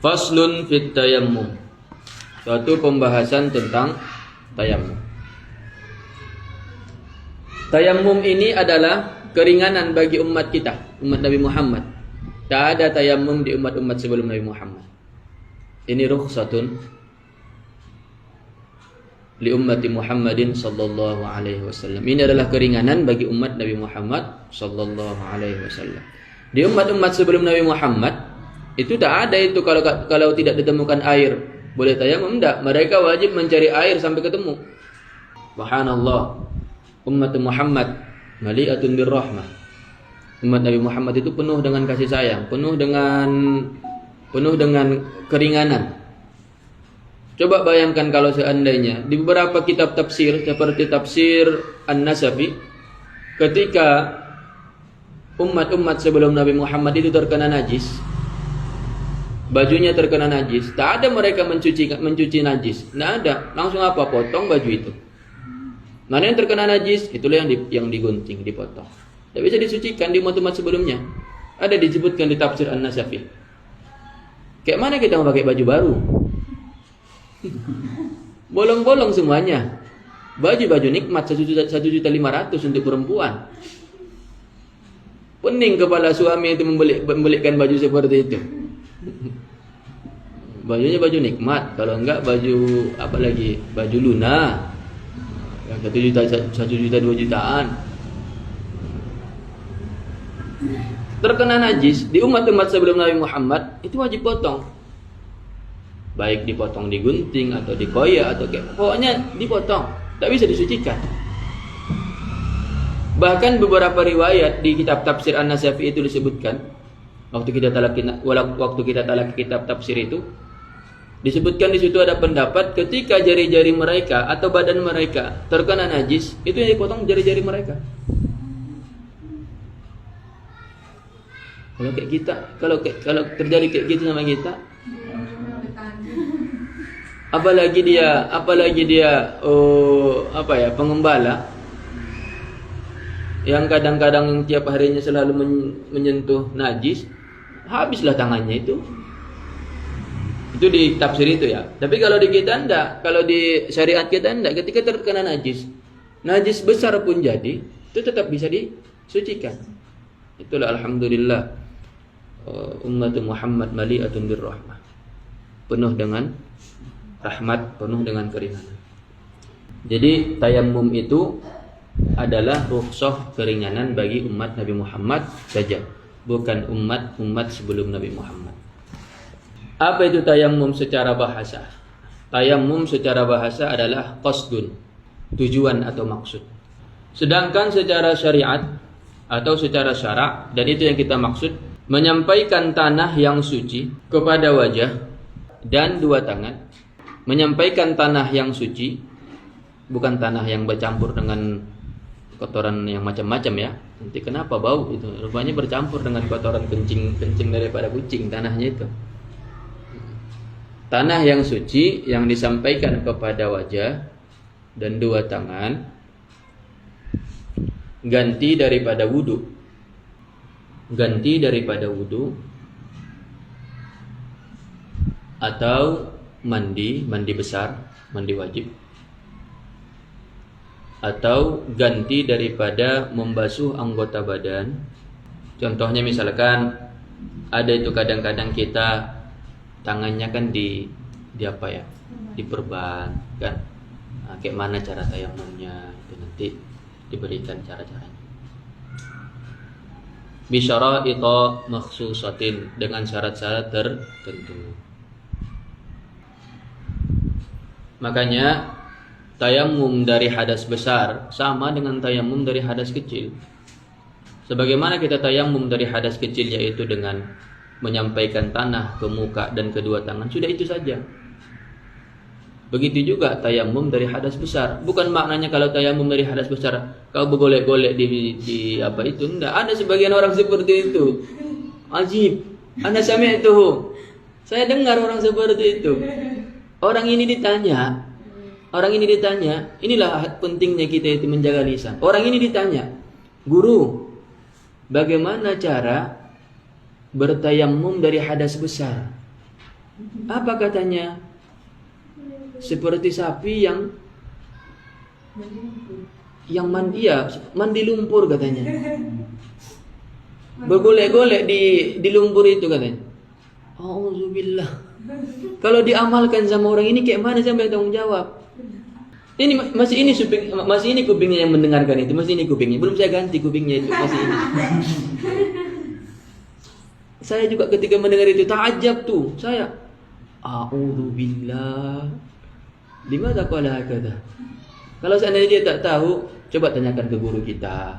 Faslun fit tayammum. Suatu pembahasan tentang tayammum. Tayammum ini adalah keringanan bagi umat kita, umat Nabi Muhammad. Tak ada tayammum di umat-umat sebelum Nabi Muhammad. Ini rukhsatun li ummati Muhammadin sallallahu alaihi wasallam. Ini adalah keringanan bagi umat Nabi Muhammad sallallahu alaihi wasallam. Di umat-umat sebelum Nabi Muhammad itu tak ada itu kalau tidak ditemukan air boleh tayamum, enggak. Mereka wajib mencari air sampai ketemu. Subhanallah. Umat Muhammad mali'atun birrahmah. Umat Nabi Muhammad itu penuh dengan kasih sayang, penuh dengan keringanan. Coba bayangkan kalau seandainya di beberapa kitab tafsir seperti tafsir An-Nasafi, ketika umat-umat sebelum Nabi Muhammad itu terkena najis, bajunya terkena najis, tak ada mereka mencuci najis, tidak ada. Langsung apa? Potong baju itu. Mana yang terkena najis, itulah yang digunting, dipotong. Tidak bisa disucikan di umat-umat sebelumnya. Ada disebutkan di tafsir An-Nasafi. Kayak mana kita mau pakai baju baru? Bolong-bolong semuanya. Baju nikmat 1.500.000 untuk perempuan. Pening kepala suami itu membelikkan baju seperti itu. Bajunya baju nikmat, kalau enggak baju apa lagi? Baju Luna. Yang 1 juta 2 jutaan. Terkena najis di umat-umat sebelum Nabi Muhammad itu wajib potong. Baik dipotong digunting atau dikoyak atau kayak pokoknya dipotong, tak bisa disucikan. Bahkan beberapa riwayat di kitab tafsir An-Nasafi itu disebutkan waktu kita talaki kitab tafsir itu disebutkan di situ ada pendapat ketika jari-jari mereka atau badan mereka terkena najis, itu yang dipotong jari-jari mereka. Kalau kayak kita, kalau terjadi kayak gitu sama kita, apalagi dia pengembala yang kadang-kadang tiap harinya selalu menyentuh najis, habislah tangannya itu. Itu di tafsir itu ya. Tapi kalau di kita enggak, kalau di syariat kita enggak, ketika terkena najis besar pun jadi, itu tetap bisa disucikan. Itulah alhamdulillah umat Muhammad mali'atun birrahmah. Penuh dengan rahmat, penuh dengan keringanan. Jadi tayammum itu adalah rukhsah keringanan bagi umat Nabi Muhammad saja, bukan umat sebelum Nabi Muhammad. Apa itu tayammum secara bahasa? Tayammum secara bahasa adalah qasdun, tujuan atau maksud. Sedangkan secara syariat atau secara syarak, dan itu yang kita maksud, menyampaikan tanah yang suci kepada wajah dan 2 tangan. Menyampaikan tanah yang suci, bukan tanah yang bercampur dengan kotoran yang macam-macam ya. Nanti kenapa bau itu? Rupanya bercampur dengan kotoran kencing daripada kucing tanahnya itu. Tanah yang suci yang disampaikan kepada wajah dan 2 tangan, ganti daripada wudu atau mandi besar, mandi wajib, atau ganti daripada membasuh anggota badan. Contohnya misalkan ada itu kadang-kadang kita tangannya kan diperban kan. Nah, kayak mana cara tayammumnya itu nanti diberikan cara-caranya. Bisyara'ita makhsusatin, dengan syarat-syarat tertentu. Makanya tayammum dari hadas besar sama dengan tayammum dari hadas kecil. Sebagaimana kita tayammum dari hadas kecil yaitu dengan menyampaikan tanah ke muka dan kedua tangan, sudah itu saja. Begitu juga tayammum dari hadas besar. Bukan maknanya kalau tayammum dari hadas besar kau bergolek-golek di apa itu, enggak. Ada sebagian orang seperti itu. Ajib. Ana sami'tuhu. Saya dengar orang seperti itu. Orang ini ditanya, inilah pentingnya kita itu menjaga lisan. Orang ini ditanya, "Guru, bagaimana cara bertayammum dari hadas besar?" Apa katanya? Seperti sapi yang mandi lumpur katanya. Bergolek-golek di lumpur itu katanya. Auzubillah. Kalau diamalkan sama orang ini kayak mana siapa yang tanggung jawab? Ini masih ini kupingnya yang mendengarkan itu, masih ini kupingnya. Belum saya ganti kupingnya itu, masih ini. Saya juga ketika mendengar itu ta'ajab tuh. Saya A'udzubillah. Limadza qala hakadha? Kalau seandainya dia tak tahu, coba tanyakan ke guru kita.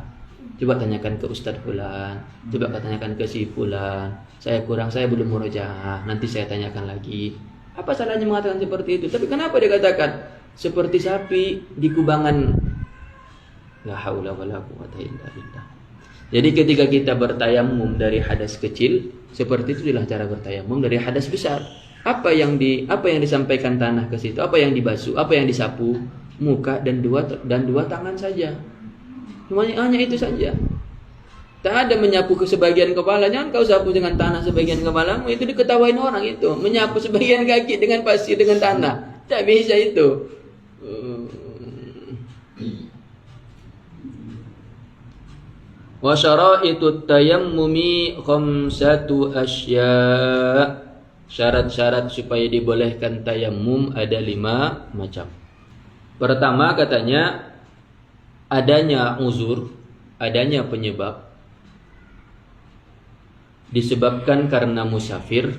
Coba tanyakan ke Ustadz Fulan. Coba tanyakan ke si Fulan. Saya belum murojaah. Nanti saya tanyakan lagi. Apa salahnya mengatakan seperti itu? Tapi kenapa dia katakan seperti sapi di kubangan? La haula wala quwwata illa billah. Jadi ketika kita bertayamum dari hadas kecil, seperti itulah cara bertayamum dari hadas besar. Apa yang disampaikan tanah ke situ? Apa yang dibasuh? Apa yang disapu? Muka dan dua tangan saja. Hanya itu saja. Tak ada menyapu ke sebagian kepala. Jangan kau sapu dengan tanah sebagian kepalamu. Itu diketawain orang itu. Menyapu sebagian kaki dengan pasir dengan tanah. Tak bisa itu. Wa syara'itut tayammumi khamsatu asya'. Syarat-syarat supaya dibolehkan tayammum ada 5 macam. Pertama katanya adanya uzur, adanya penyebab, disebabkan karena musafir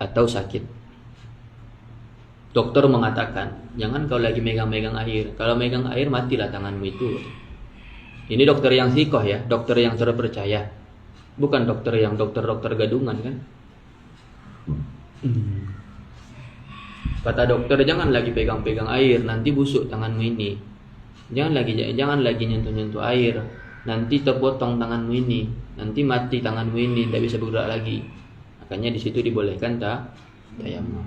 atau sakit. Dokter mengatakan, jangan kau lagi megang-megang air. Kalau megang air matilah tanganmu itu. Ini dokter yang sikoh ya, dokter yang terpercaya. Bukan dokter gadungan kan. Kata dokter, jangan lagi pegang-pegang air, nanti busuk tanganmu ini. Jangan lagi nyentuh-nyentuh air, nanti terpotong tanganmu ini, nanti mati tanganmu ini, tidak bisa bergerak lagi. Makanya di situ dibolehkan tayammum.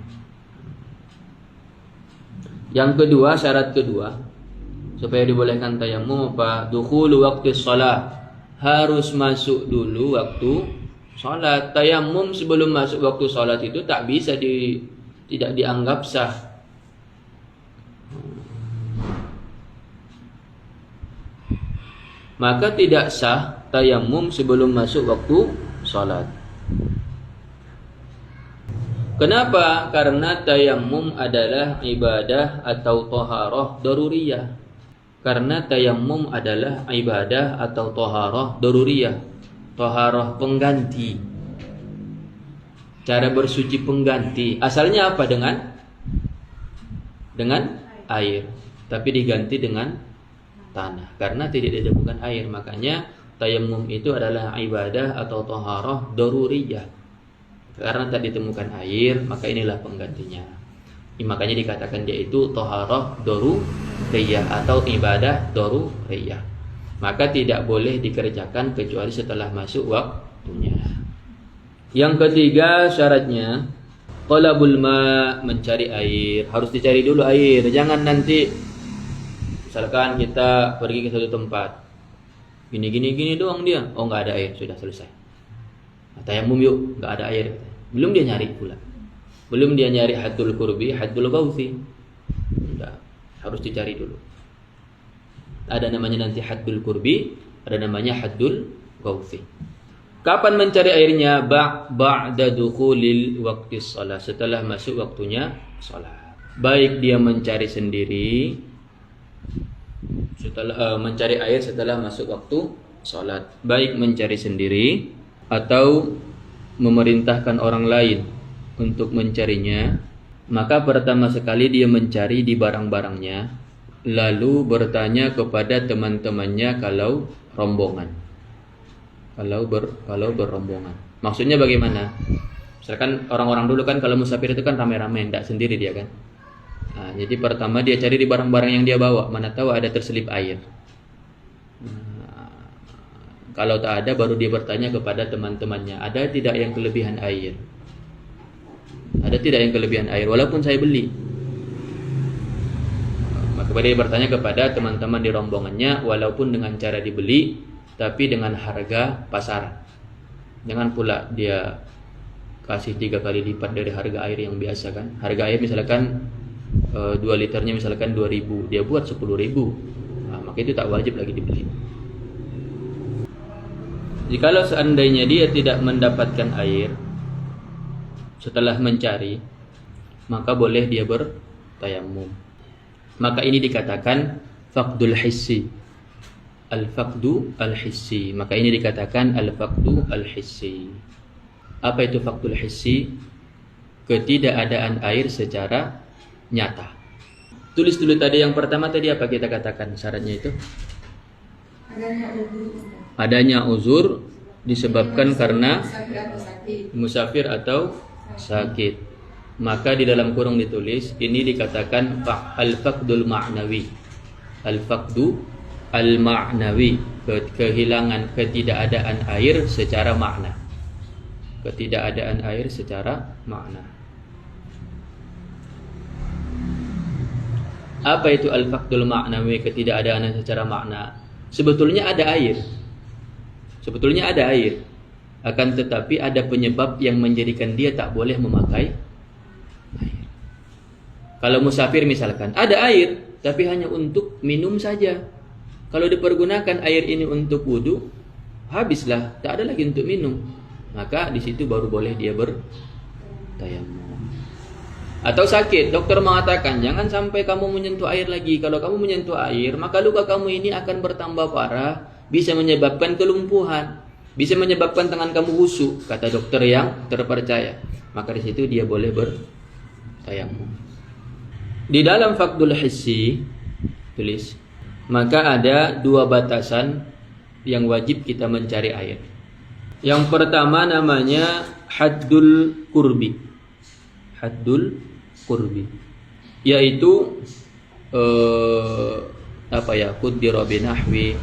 Yang kedua, syarat kedua supaya dibolehkan tayammum apa? Dukhulu waqti shalah. Harus masuk dulu waktu salat. Tayammum sebelum masuk waktu salat itu tak bisa tidak dianggap sah. Maka tidak sah tayammum sebelum masuk waktu salat. Kenapa? Karena tayammum adalah ibadah atau thaharah daruriyah. Karena tayammum adalah ibadah atau thaharah daruriyah. Thaharah pengganti. Cara bersuci pengganti. Asalnya apa? Dengan air. Tapi diganti dengan tanah. Karena tidak ditemukan air. Makanya tayammum itu adalah ibadah atau thaharah daruriyah. Karena tak ditemukan air, maka inilah penggantinya. Makanya dikatakan dia itu thaharah daruriyah atau ibadah daruriyah. Maka tidak boleh dikerjakan kecuali setelah masuk waktunya. Yang ketiga syaratnya talabul ma, mencari air. Harus dicari dulu air. Jangan nanti misalkan kita pergi ke suatu tempat. Gini doang dia. Oh, enggak ada air, sudah selesai. Tayammum yuk, enggak ada air. Belum dia nyari pula. Belum dia nyari haddul qurbi, haddul ghauthi. Enggak, harus dicari dulu. Ada namanya nanti haddul qurbi, ada namanya haddul ghauthi. Kapan mencari airnya? Ba'da dukhulil waqti shalah, setelah masuk waktunya salat. Baik dia mencari sendiri setelah mencari air setelah masuk waktu salat, baik mencari sendiri atau memerintahkan orang lain untuk mencarinya, maka pertama sekali dia mencari di barang-barangnya, lalu bertanya kepada teman-temannya kalau rombongan. Kalau berrombongan. Maksudnya bagaimana? Misalkan orang-orang dulu kan kalau musafir itu kan rame-rame, tidak sendiri dia kan. Nah, jadi pertama dia cari di barang-barang yang dia bawa, mana tahu ada terselip air. Kalau tak ada, baru dia bertanya kepada teman-temannya, ada tidak yang kelebihan air? Ada tidak yang kelebihan air? Walaupun saya beli. Maka dia bertanya kepada teman-teman di rombongannya, walaupun dengan cara dibeli, tapi dengan harga pasaran. Jangan pula dia kasih 3 kali lipat dari harga air yang biasa kan. Harga air misalkan 2 liternya misalkan 2.000, dia buat 10.000. Nah, maka itu tak wajib lagi dibeli. Jikalau seandainya dia tidak mendapatkan air setelah mencari, maka boleh dia bertayamum. Maka ini dikatakan faqdul hissi. Al-faqdu al-hissi. Maka ini dikatakan al-faqdu al-hissi. Apa itu faqdul hissi? Ketidakadaan air secara nyata. Tulis dulu tadi yang pertama tadi apa kita katakan syaratnya itu? Adanya uzur disebabkan karena musafir atau sakit. Maka di dalam kurung ditulis ini dikatakan al-faqdul ma'nawi. Al-faqdu al-ma'nawi, kehilangan, ketidakadaan air secara makna. Ketidakadaan air secara makna. Apa itu al-faqdul ma'nawi, ketidakadaan secara makna? Sebetulnya ada air. Sebetulnya ada air. Akan tetapi ada penyebab yang menjadikan dia tak boleh memakai air. Kalau musafir misalkan, ada air tapi hanya untuk minum saja. Kalau dipergunakan air ini untuk wudu, habislah, tak ada lagi untuk minum. Maka di situ baru boleh dia bertayamum. Atau sakit, dokter mengatakan jangan sampai kamu menyentuh air lagi. Kalau kamu menyentuh air, maka luka kamu ini akan bertambah parah, bisa menyebabkan kelumpuhan, bisa menyebabkan tangan kamu busuk, kata dokter yang terpercaya. Maka di situ dia boleh bertayamum. Di dalam faqdul hissi tulis, maka ada 2 batasan yang wajib kita mencari air. Yang pertama namanya haddul qurbi. Haddul qurbi, yaitu qaddira binahwi,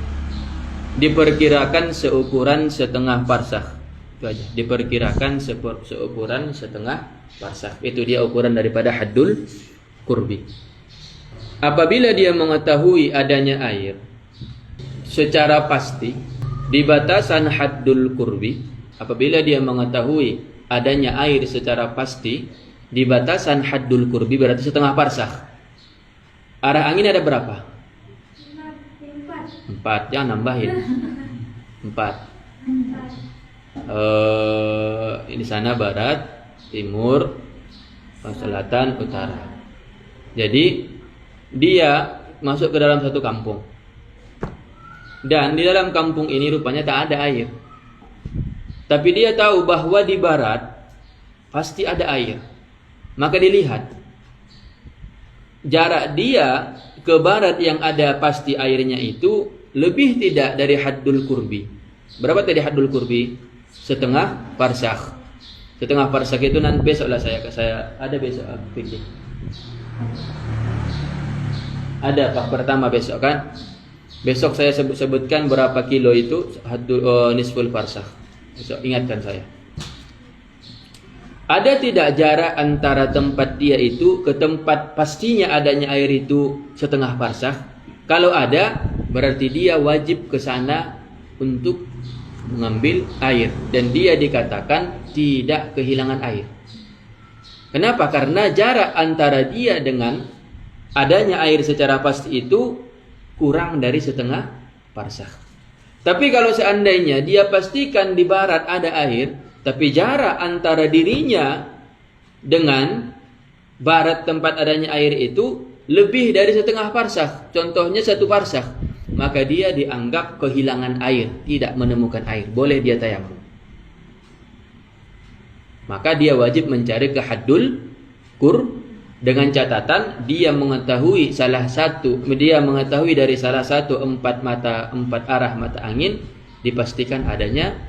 diperkirakan seukuran setengah parsakh. Itu aja. Diperkirakan seukuran setengah parsakh. Itu dia ukuran daripada haddul qurbi. Apabila dia mengetahui adanya air secara pasti di batasan haddul qurbi, apabila dia mengetahui adanya air secara pasti di batasan haddul qurbi, berarti setengah parsakh. Arah angin ada berapa? 4, jangan nambahin. 4. Di sana barat, timur, selatan, utara. Jadi dia masuk ke dalam satu kampung. Dan di dalam kampung ini rupanya tak ada air. Tapi dia tahu bahwa di barat pasti ada air. Maka dilihat jarak dia ke barat yang ada pasti airnya itu lebih tidak dari haddul qurbi. Berapa tadi haddul qurbi? Setengah parsakh. Setengah parsakh itu nanti besoklah saya ada besok fikih. Ada Pak pertama besok kan? Besok saya sebutkan berapa kilo itu nisful farsakh. Besok ingatkan saya. Ada tidak jarak antara tempat dia itu ke tempat pastinya adanya air itu setengah farsakh? Kalau ada, berarti dia wajib ke sana untuk mengambil air, dan dia dikatakan tidak kehilangan air. Kenapa? Karena jarak antara dia dengan adanya air secara pasti itu kurang dari setengah parsakh. Tapi kalau seandainya dia pastikan di barat ada air, tapi jarak antara dirinya dengan barat tempat adanya air itu lebih dari setengah parsakh, contohnya 1 parsakh, maka dia dianggap kehilangan air, tidak menemukan air, boleh dia tayamum. Maka dia wajib mencari ke haddul qurb, dengan catatan dia mengetahui dari salah satu 4 arah mata angin, dipastikan adanya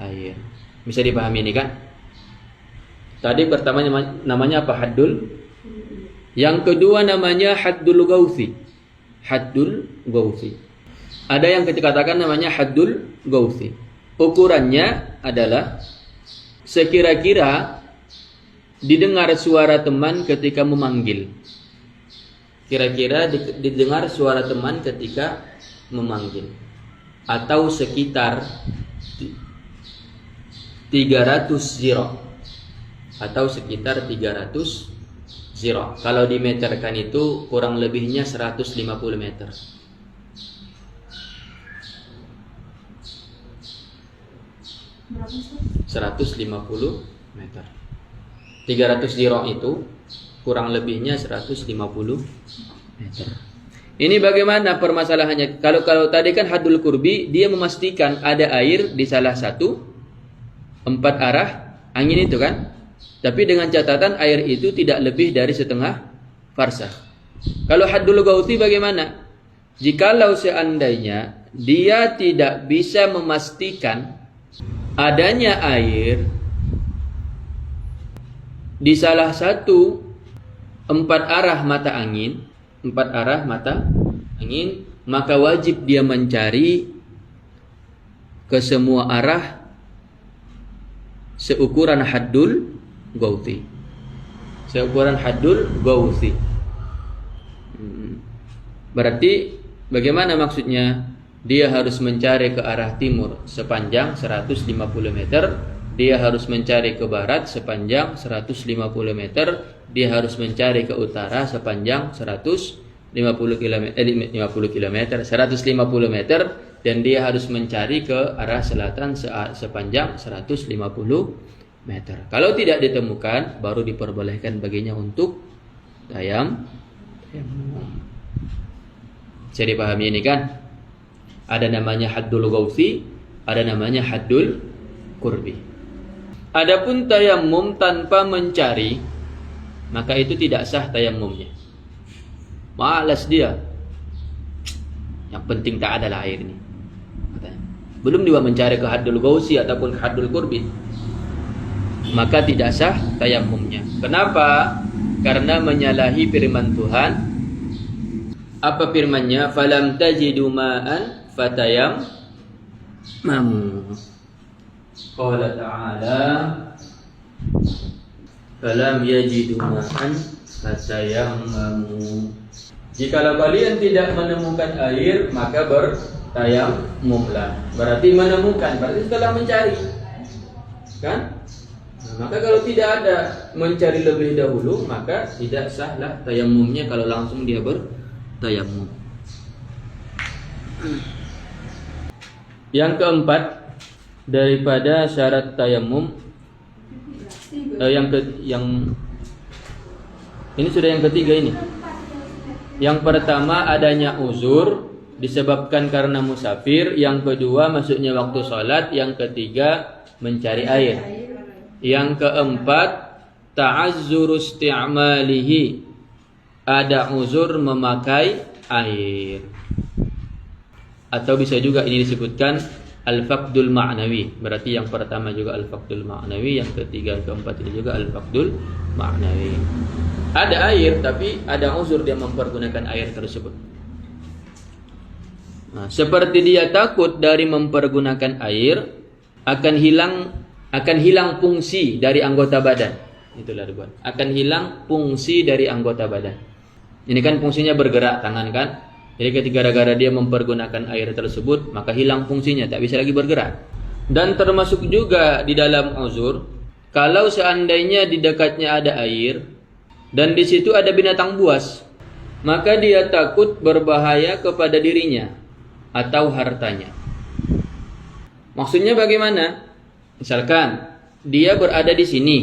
air. Bisa dipahami ini kan? Tadi pertama namanya apa? Haddul. Yang kedua namanya haddul gauthi. Haddul gauthi. Ada yang kita katakan namanya haddul gauthi. Ukurannya adalah sekira-kira didengar suara teman ketika memanggil. Kira-kira didengar suara teman ketika memanggil. Atau sekitar 3 300 ziro atau sekitar 300 ziro. Kalau dimeterkan itu kurang lebihnya 150 meter. Berapa sih? 150 meter. 300 ziro itu kurang lebihnya 150 meter. Ini bagaimana permasalahannya? Kalau tadi kan haddul qurbi, dia memastikan ada air di salah satu 4 arah angin itu kan? Tapi dengan catatan air itu tidak lebih dari setengah farsakh. Kalau haddul gauti bagaimana? Jikalau seandainya dia tidak bisa memastikan adanya air di salah satu 4 arah mata angin, maka wajib dia mencari ke semua arah seukuran haddul gauti. Berarti bagaimana maksudnya? Dia harus mencari ke arah timur sepanjang 150 meter, dia harus mencari ke barat sepanjang 150 meter, dia harus mencari ke utara sepanjang 150 meter, dan dia harus mencari ke arah selatan sepanjang 150 meter. Kalau tidak ditemukan, baru diperbolehkan baginya untuk tayamum. Bisa dipahami ini kan? Ada namanya haddul gauthi, ada namanya haddul qurbi. Adapun tayamum tanpa mencari, maka itu tidak sah tayamumnya. Malas dia. Yang penting tak adalah air ini. Katanya. Belum dia mencari ke haddul gauthi ataupun haddul qurbi, maka tidak sah tayamumnya. Kenapa? Karena menyalahi firman Tuhan. Apa firman-Nya? Falam tajidu ma'an fatayammamu. Qala ta'ala falam yajidu ma'an fatayammamu. Jikalau kalian tidak menemukan air, maka bertayamumlah. Berarti menemukan, berarti setelah mencari. Kan? Nah, maka kalau tidak ada mencari lebih dahulu, maka tidak sahlah tayamumnya kalau langsung dia bertayamum. Yang keempat daripada syarat tayamum, ini sudah yang ketiga ini. Yang pertama adanya uzur disebabkan karena musafir, yang kedua masuknya waktu sholat, yang ketiga mencari air. Yang keempat ta'azzuru isti'malihi, ada uzur memakai air. Atau bisa juga ini disebutkan al-faqdul ma'nawi. Berarti yang pertama juga al-faqdul ma'nawi, yang ketiga keempat ini juga al-faqdul ma'nawi. Ada air tapi ada uzur dia mempergunakan air tersebut. Nah, seperti dia takut dari mempergunakan air akan hilang fungsi dari anggota badan. Itulah Ridwan. Akan hilang fungsi dari anggota badan. Ini kan fungsinya bergerak tangan kan? Jadi ketika gara-gara dia mempergunakan air tersebut, maka hilang fungsinya, tak bisa lagi bergerak. Dan termasuk juga di dalam uzur, kalau seandainya di dekatnya ada air dan di situ ada binatang buas, maka dia takut berbahaya kepada dirinya atau hartanya. Maksudnya bagaimana? Misalkan dia berada di sini.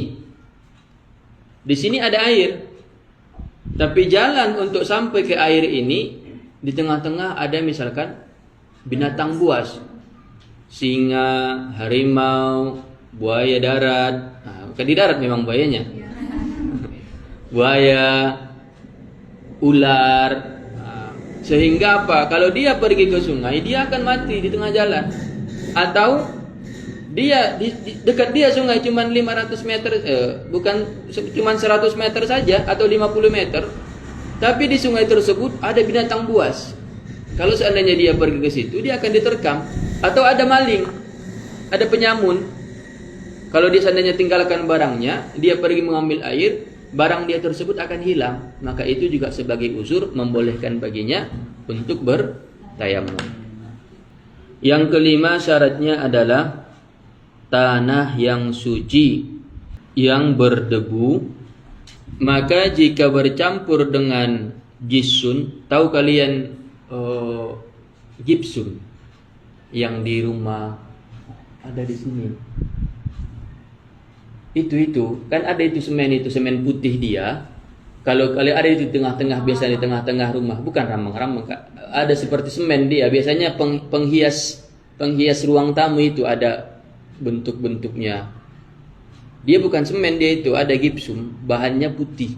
Di sini ada air. Tapi jalan untuk sampai ke air ini, di tengah-tengah ada misalkan binatang buas, singa, harimau, buaya darat. Nah, bukan di darat memang buayanya. Buaya, ular. Nah, sehingga apa? Kalau dia pergi ke sungai, dia akan mati di tengah jalan. Atau dia di dekat dia sungai cuma 500 meter, bukan cuma 100 meter saja atau 50 meter. Tapi di sungai tersebut ada binatang buas. Kalau seandainya dia pergi ke situ, dia akan diterkam. Atau ada maling, ada penyamun. Kalau dia seandainya tinggalkan barangnya, dia pergi mengambil air, barang dia tersebut akan hilang. Maka itu juga sebagai uzur membolehkan baginya untuk bertayamum. Yang kelima syaratnya adalah tanah yang suci yang berdebu, maka jika bercampur dengan jisun, tahu kalian gipsum yang di rumah ada di sini. Itu kan ada itu semen putih dia. Kalau kalian ada itu tengah-tengah, biasa di tengah-tengah rumah, bukan ramang-ramang, ada seperti semen dia. Biasanya penghias ruang tamu itu ada bentuk-bentuknya. Dia bukan semen, dia itu ada gipsum, bahannya putih.